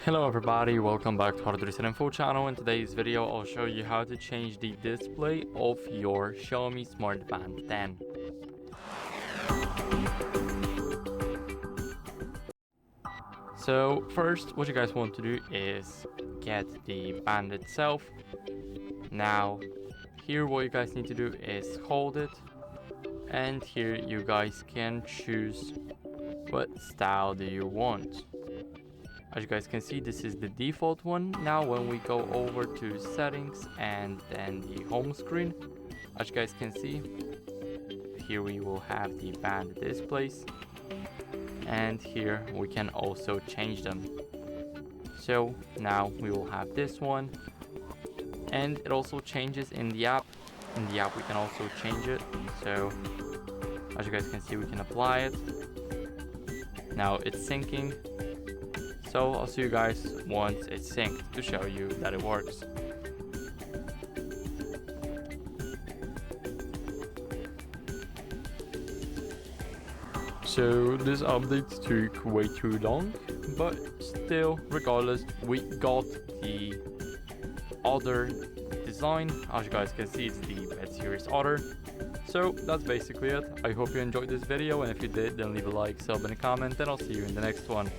Hello everybody, welcome back to HardReset.Info channel. In today's video I'll show you how to change the display of your XIAOMI Smart Band 10. So first what you guys want to do is get the band itself. Now here what you guys need to do is hold it, and here you guys can choose what style do you want. As you guys can see, this is the default one. Now when we go over to settings and then the home screen, as you guys can see, here we will have the band displays, and here we can also change them. So now we will have this one, and it also changes in the app. In the app we can also change it. So as you guys can see, we can apply it. Now it's syncing. So I'll see you guys once it's synced to show you that it works. So this update took way too long, but still, regardless, we got the other design. As you guys can see, it's the Bed Series Other. So that's basically it. I hope you enjoyed this video, and if you did, then leave a like, sub, and a comment, and I'll see you in the next one.